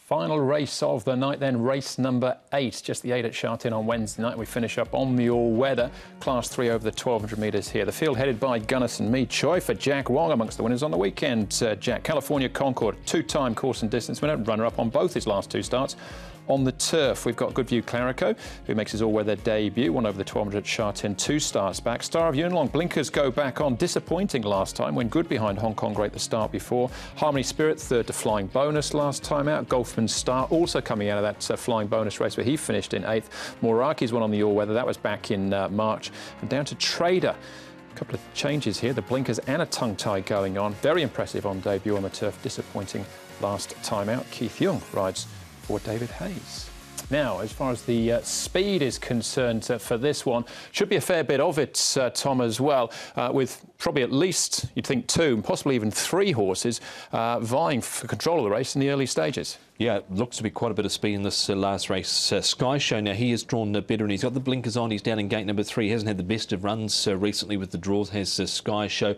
Final race of the night then, race number 8, just the 8 at Sha Tin on Wednesday night. We finish up on the all-weather, Class 3 over the 1,200 metres here. The field headed by Gunnison Me Choi for Jack Wong amongst the winners on the weekend. Jack, California Concord, two-time course and distance winner, runner-up on both his last two starts. On the turf, we've got Goodview Clarico, who makes his all-weather debut, won over the 1,200 at Sha Tin 2 starts back. Star of Yunlong, blinkers go back on, disappointing last time, went good behind Hong Kong Great the start before. Harmony Spirit, third to Flying Bonus last time out. Golfman Star also coming out of that Flying Bonus race where he finished in 8th. Moraki's won on the all-weather, that was back in March. And down to Trader. A couple of changes here, the blinkers and a tongue tie going on. Very impressive on debut on the turf, disappointing last time out. Keith Young rides for David Hayes. Now, as far as the speed is concerned for this one, should be a fair bit of it, Tom, as well, with probably at least, you'd think, 2 and possibly even 3 horses vying for control of the race in the early stages. Yeah, it looks to be quite a bit of speed in this last race. Sky Show, now he has drawn better and he's got the blinkers on. He's down in gate number 3. He hasn't had the best of runs recently with the draws, has Sky Show.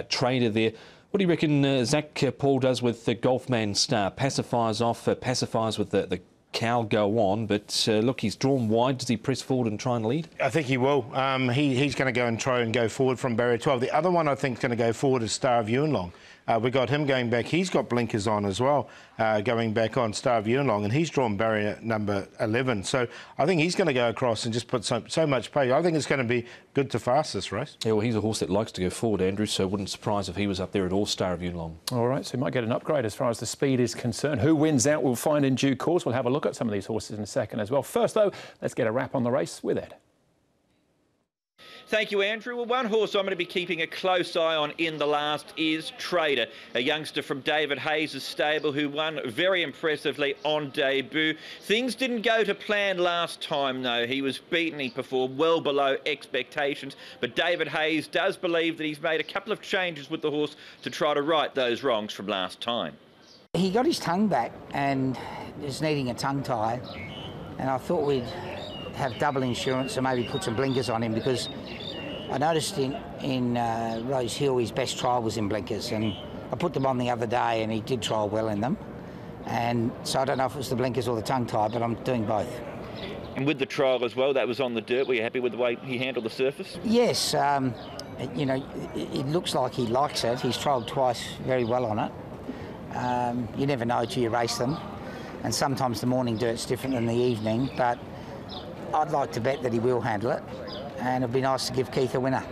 Trader there. What do you reckon Zach Paul does with the Golfman Star? Pacifiers off, pacifiers with the cow go on, but look, he's drawn wide. Does he press forward and try and lead? I think he will. He's going to go and try and go forward from barrier 12. The other one I think is going to go forward is Star of Yunlong. We got him going back. He's got blinkers on as well, going back on Star of Yunlong, and he's drawn barrier number 11. So I think he's going to go across and just put so much pace. I think it's going to be good to fast this race. Yeah, well, he's a horse that likes to go forward, Andrew, so it wouldn't surprise if he was up there at all, Star of Yunlong. All right, so he might get an upgrade as far as the speed is concerned. Who wins out, we'll find in due course. We'll have a look at some of these horses in a second as well. First, though, let's get a wrap on the race with Ed. Thank you, Andrew. Well, one horse I'm going to be keeping a close eye on in the last is Trader, a youngster from David Hayes' stable who won very impressively on debut. Things didn't go to plan last time, though. He was beaten. He performed well below expectations. But David Hayes does believe that he's made a couple of changes with the horse to try to right those wrongs from last time. He got his tongue back and is needing a tongue tie. And I thought we'd have double insurance and maybe put some blinkers on him, because I noticed in Rose Hill his best trial was in blinkers, and I put them on the other day and he did trial well in them. And so I don't know if it was the blinkers or the tongue tie, but I'm doing both. And with the trial as well, that was on the dirt. Were you happy with the way he handled the surface? Yes, you know, it looks like he likes it. He's trialled twice very well on it. You never know till you race them, and sometimes the morning dirt's different than the evening, but I'd like to bet that he will handle it, and it'd be nice to give Keith a winner.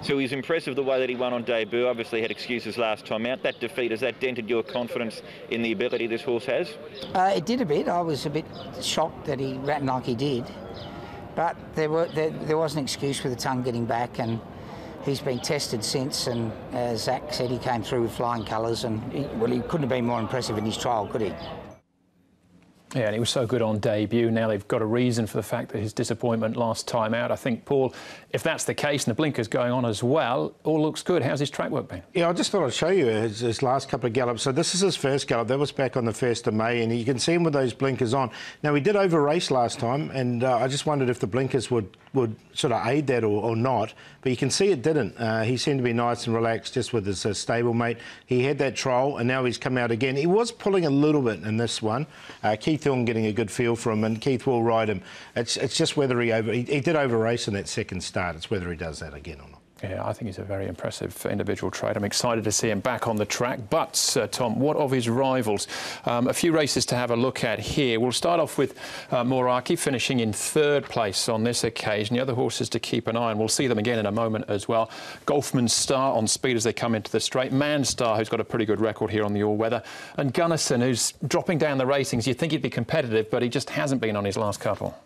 So he's impressive the way that he won on debut. Obviously had excuses last time out. That defeat, has that dented your confidence in the ability this horse has? It did a bit. I was a bit shocked that he ran like he did, but there was an excuse for the tongue getting back, and he's been tested since, and as Zach said, he came through with flying colours, and he couldn't have been more impressive in his trial, could he? Yeah, and he was so good on debut. Now they've got a reason for the fact that his disappointment last time out. I think, Paul, if that's the case and the blinkers going on as well, all looks good. How's his track work been? Yeah, I just thought I'd show you his last couple of gallops. So this is his first gallop. That was back on the 1st of May, and you can see him with those blinkers on. Now, he did over-race last time, and I just wondered if the blinkers would sort of aid that or not. But you can see it didn't. He seemed to be nice and relaxed just with his stablemate. He had that trial, and now he's come out again. He was pulling a little bit in this one. Keith Young getting a good feel for him, and Keith will ride him. It's just whether he did over-race in that second start. It's whether he does that again or not. Yeah, I think he's a very impressive individual trade. I'm excited to see him back on the track. But, Tom, what of his rivals? A few races to have a look at here. We'll start off with Moraki finishing in 3rd place on this occasion. The other horses to keep an eye on. We'll see them again in a moment as well. Golfman Star on speed as they come into the straight. Man Star, who's got a pretty good record here on the all-weather. And Gunnison, who's dropping down the ratings. You'd think he'd be competitive, but he just hasn't been on his last couple.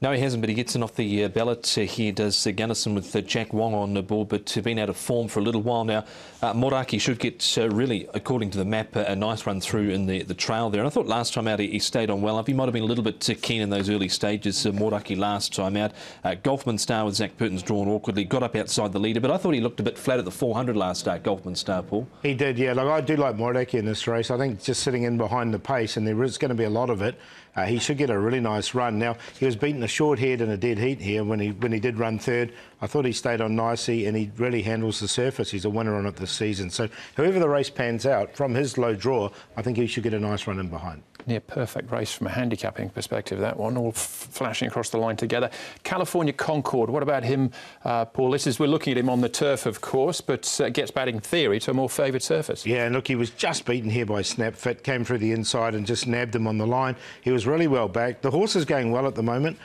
No, he hasn't, but he gets in off the ballot. He does Gunnison with Jack Wong on the board, but been out of form for a little while now. Moraki should get, really, according to the map, a nice run through in the trail there. And I thought last time out he stayed on well. He might have been a little bit keen in those early stages, Moraki last time out. Golfman Star with Zach Purton's drawn awkwardly, got up outside the leader, but I thought he looked a bit flat at the 400 last start, Golfman Star, Paul. He did, yeah. Look, I do like Moraki in this race. I think just sitting in behind the pace, and there is going to be a lot of it. He should get a really nice run. Now, he was beaten a short head in a dead heat here when he did run 3rd. I thought he stayed on nicely, and he really handles the surface. He's a winner on it this season. So whoever the race pans out, from his low draw, I think he should get a nice run in behind. near perfect race from a handicapping perspective, that one, all flashing across the line together. California Concord, what about him, Paul? We're looking at him on the turf, of course, but gets back in theory to a more favoured surface. Yeah, and look, he was just beaten here by Snapfit, came through the inside and just nabbed him on the line. He was really well backed. The horse is going well at the moment.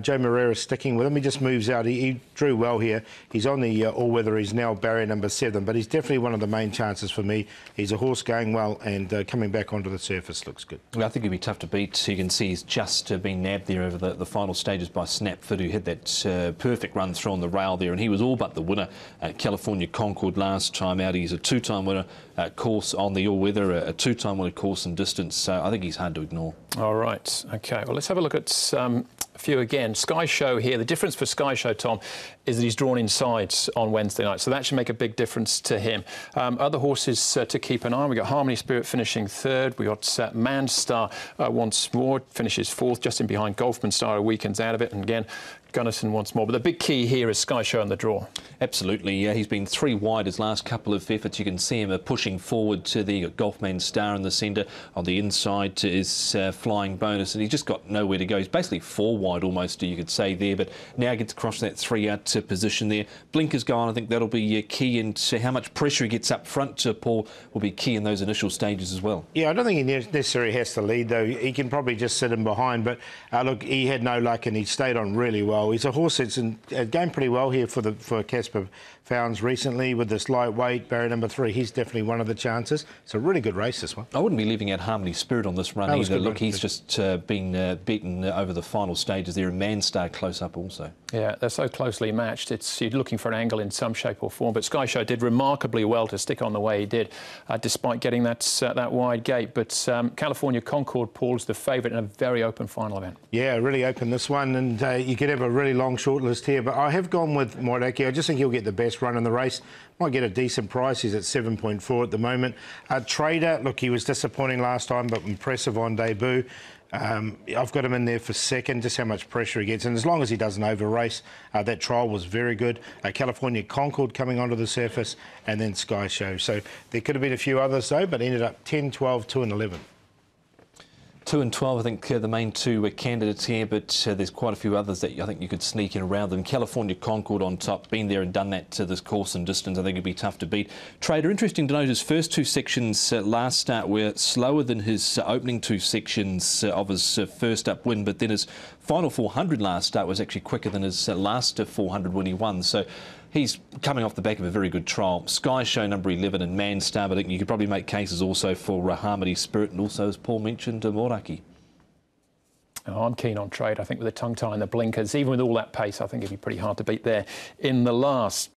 Joe Moreira sticking with him. He just moves out. He drew well here. He's on the all-weather. He's now barrier number 7, but he's definitely one of the main chances for me. He's a horse going well and coming back onto the surface looks good. Well, I think he'd be tough to beat. You can see he's just been nabbed there over the final stages by Snapfit, who had that perfect run through on the rail there, and he was all but the winner at California Concord last time out. He's a 2-time winner course on the all-weather, a 2-time winner course and distance, so I think he's hard to ignore. All right, OK, well, let's have a look at a few again. Sky Show here. The difference for Sky Show, Tom, is that he's drawn inside on Wednesday night, so that should make a big difference to him. Other horses to keep an eye on. We've got Harmony Spirit finishing 3rd. We've got Manstar once more, finishes 4th, just in behind Golfman Star, who weekends out of it. And again, Gunnison once more. But the big key here is Sky Show on the draw. Absolutely, yeah. He's been 3 wide his last couple of efforts. You can see him pushing forward to the Golfman Star in the centre. On the inside to his Flying Bonus, and he's just got nowhere to go. He's basically 4 wide almost, you could say there, but now gets across that 3-out position there. Blinkers go on. I think that'll be key, and how much pressure he gets up front, Paul, will be key in those initial stages as well. Yeah, I don't think he necessarily has to lead, though. He can probably just sit in behind, but look, he had no luck and he stayed on really well. He's a horse that's going pretty well here for Casper Founds recently with this lightweight, barrier number 3. He's definitely one of the chances. It's a really good race, this one. I wouldn't be leaving out Harmony Spirit on this run either. Look, he's just been beaten over the final stages there, and Manstar close up also. Yeah, they're so closely matched. You're looking for an angle in some shape or form. But Sky Show did remarkably well to stick on the way he did, despite getting that wide gate. But California Concord, Paul's the favourite in a very open final event. Yeah, really open this one, and you could have a really long shortlist here. But I have gone with Moiraki. I just think he'll get the best run in the race. Might get a decent price. He's at 7.4 at the moment. Trader, look, he was disappointing last time, but impressive on debut. I've got him in there for 2nd, just how much pressure he gets. And as long as he doesn't over-race, that trial was very good. California Concord coming onto the surface, and then Sky Show. So there could have been a few others, though, but ended up 10, 12, 2 and 11. 2 and 12, I think, the main 2 candidates here, but there's quite a few others that I think you could sneak in around them. California Concord on top, been there and done that to this course and distance. I think it'd be tough to beat. Trader, interesting to note, his first 2 sections last start were slower than his opening 2 sections of his first up win, but then his final 400 last start was actually quicker than his last 400 when he won. So he's coming off the back of a very good trial. Sky Show number 11 and Manstar, but I think you could probably make cases also for Harmony Spirit and also, as Paul mentioned, Moiraki. Oh, I'm keen on Trade. I think with the tongue tie and the blinkers, even with all that pace, I think it'd be pretty hard to beat there in the last.